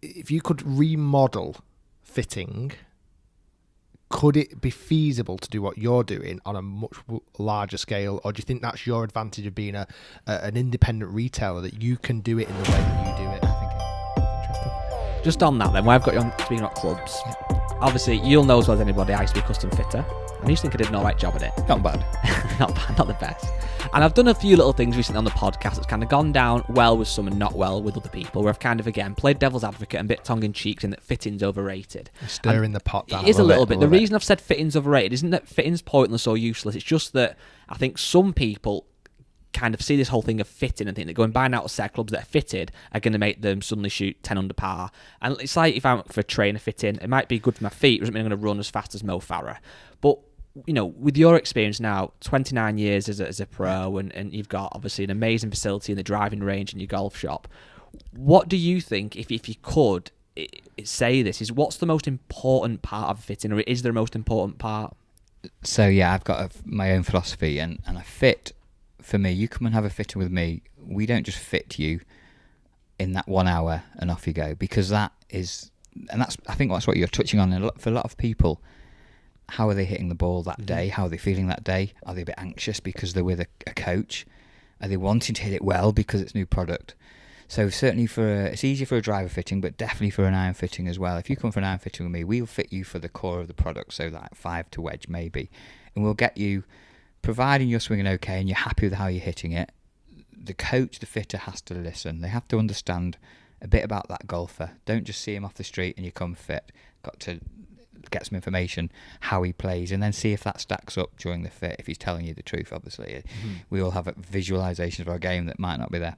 if you could remodel fitting, could it be feasible to do what you're doing on a much larger scale, or do you think that's your advantage of being an independent retailer, that you can do it in the way that you do it? I think it's interesting. Just on that then, where I've got you on speaking about clubs, obviously you'll know as well as anybody I used to be a custom fitter. I used to think I did an alright job at it. Not bad. Not bad, not the best. And I've done a few little things recently on the podcast that's kind of gone down well with some and not well with other people, where I've kind of, again, played devil's advocate and a bit tongue-in-cheek in that fitting's overrated. You're stirring the pot down. It is a little bit. The reason I've said fitting's overrated isn't that fitting's pointless or useless. It's just that I think some people kind of see this whole thing of fitting and think that going buying out a set of clubs that are fitted are going to make them suddenly shoot 10 under par. And it's like if I went for a trainer fitting, it might be good for my feet, it doesn't mean I'm going to run as fast as Mo Farah. But you know, with your experience now, 29 years as a pro, and you've got obviously an amazing facility in the driving range and your golf shop, what do you think, if you could say this, is what's the most important part of fitting, or is there a most important part? So yeah, I've got my own philosophy, and I fit, for me, you come and have a fitting with me, we don't just fit you in that 1 hour and off you go, because that is, and that's, I think that's what you're touching on. For a lot of people, how are they hitting the ball that day? How are they feeling that day? Are they a bit anxious because they're with a coach? Are they wanting to hit it well because it's new product? So certainly it's easier for a driver fitting, but definitely for an iron fitting as well. If you come for an iron fitting with me, we'll fit you for the core of the product, so like 5 to wedge maybe. And we'll get you, providing you're swinging okay and you're happy with how you're hitting it, the coach, the fitter has to listen. They have to understand a bit about that golfer. Don't just see him off the street and you come fit. Got to get some information how he plays, and then see if that stacks up during the fit, if he's telling you the truth. Obviously we all have visualizations of our game that might not be there.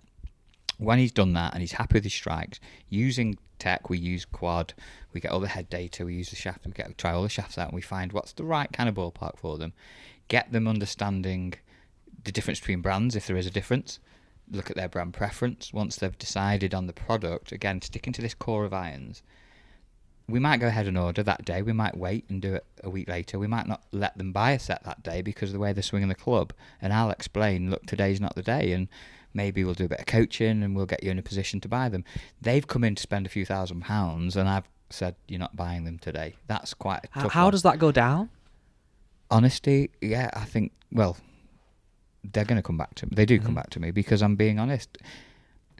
When he's done that and he's happy with his strikes, using tech, we use quad, we get all the head data, we use the shaft, we try all the shafts out, and we find what's the right kind of ballpark for them, get them understanding the difference between brands, if there is a difference, look at their brand preference. Once they've decided on the product, again sticking to this core of irons, we might go ahead and order that day. We might wait and do it a week later. We might not let them buy a set that day because of the way they're swinging the club. And I'll explain, look, today's not the day. And maybe we'll do a bit of coaching and we'll get you in a position to buy them. They've come in to spend a few £1,000s and I've said, you're not buying them today. That's quite a tough How one. does that go down? Honesty, yeah, I think, well, they're going to come back to me. They do come back to me because I'm being honest.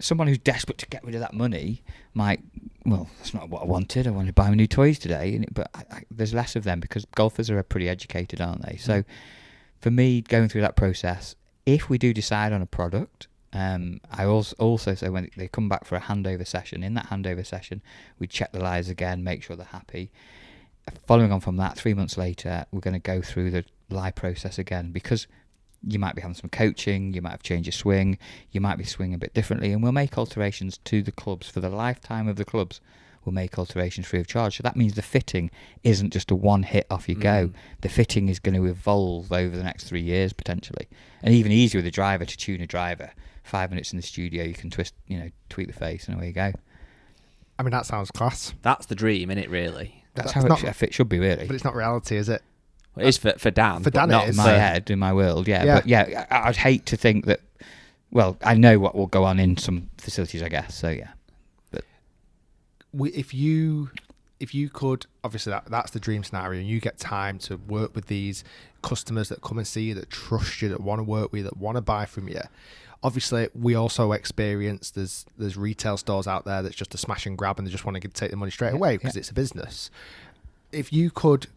Someone who's desperate to get rid of that money might, well, that's not what I wanted. I wanted to buy new toys today. But there's less of them because golfers are pretty educated, aren't they? So for me, going through that process, if we do decide on a product, I also say when they come back for a handover session, in that handover session, we check the lies again, make sure they're happy. Following on from that, 3 months later, we're going to go through the lie process again, because you might be having some coaching, you might have changed your swing, you might be swinging a bit differently, and we'll make alterations to the clubs for the lifetime of the clubs. We'll make alterations free of charge. So that means the fitting isn't just a one hit off you go. The fitting is going to evolve over the next 3 years potentially. And even easier with a driver, to tune a driver. 5 minutes in the studio, you can tweak the face, and away you go. I mean, that sounds class. That's the dream, isn't it, really? That's how a fit should be, really. But it's not reality, is it? Well, it is for Dan. For Dan, not it in is. my head, in my world, yeah. But yeah, I'd hate to think that. Well, I know what will go on in some facilities, I guess. So yeah, but if you could, obviously that's the dream scenario, and you get time to work with these customers that come and see you, that trust you, that want to work with you, that want to buy from you. Obviously, we also experience there's retail stores out there that's just a smash and grab, and they just want to take the money straight away because it's a business. If you could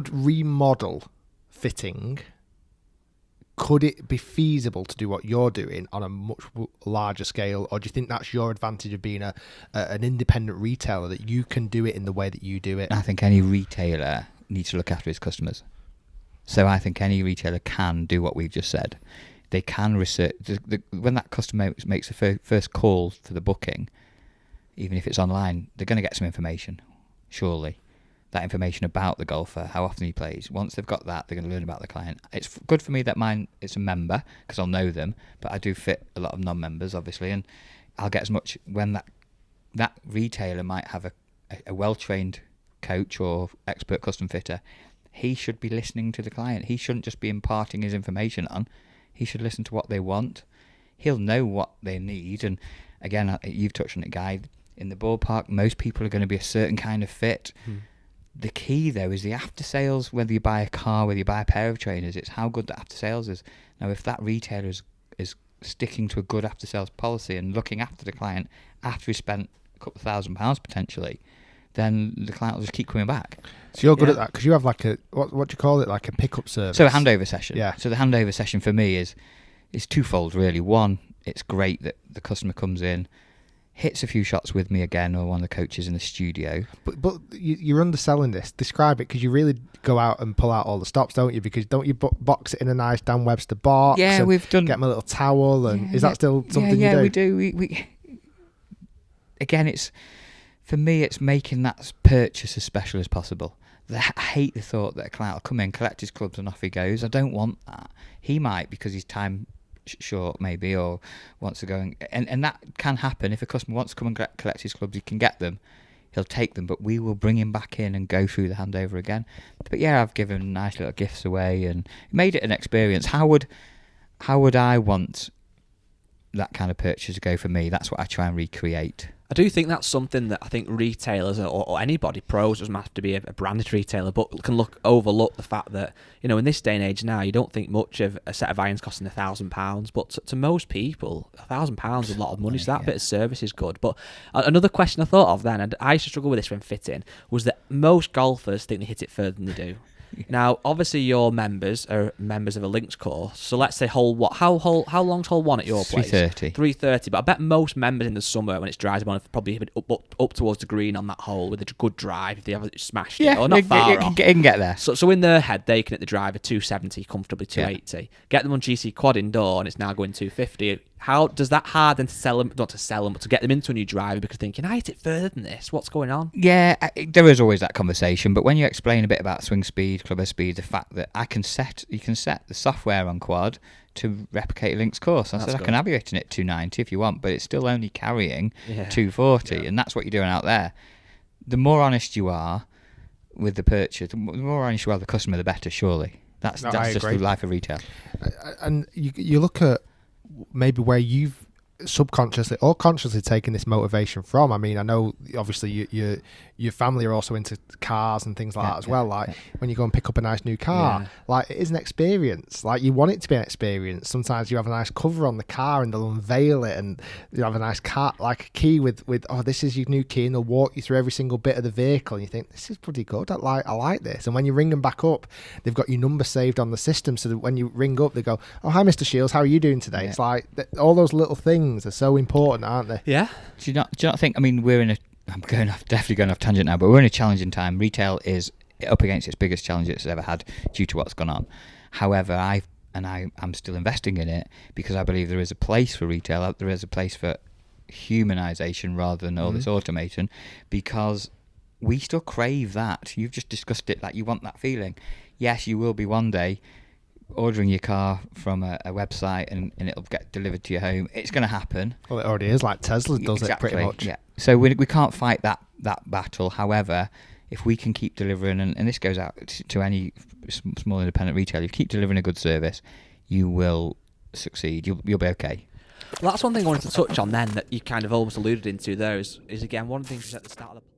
remodel fitting, could it be feasible to do what you're doing on a much larger scale, or do you think that's your advantage of being an independent retailer, that you can do it in the way that you do it? I think any retailer needs to look after his customers. So I think any retailer can do what we've just said. They can research. When that customer makes the first call for the booking, even if it's online, they're going to get some information, surely. That information about the golfer, how often he plays. Once they've got that, they're going to learn about the client. It's good for me that mine is a member, because I'll know them, but I do fit a lot of non-members, obviously, and I'll get as much. When that retailer might have a well-trained coach or expert custom fitter, he should be listening to the client. He shouldn't just be imparting his information on. He should listen to what they want. He'll know what they need, and again, you've touched on it, Guy. In the ballpark, most people are going to be a certain kind of fit. The key, though, is the after sales. Whether you buy a car, whether you buy a pair of trainers, it's how good the after sales is. Now, if that retailer is sticking to a good after sales policy and looking after the client after he spent a couple of £1,000 potentially, then the client will just keep coming back. So you're good at that because you have like a what do you call it, like a pickup service? So a handover session. Yeah. So the handover session for me is twofold really. One, it's great that the customer comes in, hits a few shots with me again or one of the coaches in the studio. But you're underselling this. Describe it, because you really go out and pull out all the stops, don't you? Because don't you box it in a nice Dan Webster box? Yeah, we've done. Get them a little towel, and is that still something you do? Yeah, we do. We again, it's for me, it's making that purchase as special as possible. I hate the thought that a client will come in, collect his clubs, and off he goes. I don't want that. He might, because he's time short maybe, or wants to go and that can happen. If a customer wants to come and collect his clubs, he can get them, he'll take them, but we will bring him back in and go through the handover again. But yeah, I've given nice little gifts away and made it an experience. How would I want that kind of purchase to go for me? That's what I try and recreate. I do think that's something that I think retailers or anybody, pros, doesn't have to be a branded retailer, but can overlook the fact that, you know, in this day and age now, you don't think much of a set of irons costing £1,000, but to most people, £1,000 is a lot of money, so that bit of service is good. But another question I thought of then, and I used to struggle with this when fitting, was that most golfers think they hit it further than they do. Now, obviously, your members are members of a links course. So let's say hole what? How long's hole one at your place? 3:30. 3:30. But I bet most members in the summer, when it's dry, have probably hit up towards the green on that hole with a good drive if they haven't smashed it, or not far off. It can get there. So in their head, they can hit the driver 270 comfortably, 280. Yeah. Get them on GC quad indoor, and it's now going 250. How does that hard then to sell them? Not to sell them, but to get them into a new driver, because thinking, I hit it further than this. What's going on? Yeah, there is always that conversation. But when you explain a bit about swing speed, clubber speed, the fact that you can set the software on quad to replicate a links course. I said I can have you hitting it 290 if you want, but it's still only carrying 240, and that's what you're doing out there. The more honest you are with the purchase, the more honest you are with the customer, the better. Surely, that's just the life of retail. And you look at maybe where you've subconsciously or consciously taken this motivation from. I mean, I know obviously your family are also into cars and things like that as well. Like when you go and pick up a nice new car, like it is an experience. Like you want it to be an experience. Sometimes you have a nice cover on the car and they'll unveil it, and you have a nice car, like a key with oh, this is your new key, and they'll walk you through every single bit of the vehicle, and you think this is pretty good. I like this. And when you ring them back up, they've got your number saved on the system, so that when you ring up, they go, oh, hi Mr. Shiels, how are you doing today? It's like all those little things are so important, aren't they? Yeah. Do you not think? I mean, I'm definitely going off tangent now, but we're in a challenging time. Retail is up against its biggest challenge it's ever had due to what's gone on. However, I'm still investing in it because I believe there is a place for retail. There is a place for humanisation rather than all this automation, because we still crave that. You've just discussed it, like you want that feeling. Yes, you will be one day ordering your car from a website and it'll get delivered to your home. It's going to happen. Well, it already is. Like Tesla does exactly. it pretty much. Yeah. So we can't fight that battle. However, if we can keep delivering, and this goes out to any small independent retailer, if you keep delivering a good service, you will succeed. You'll be okay. Well, that's one thing I wanted to touch on then that you kind of almost alluded into there is again one of the things you said at the start of the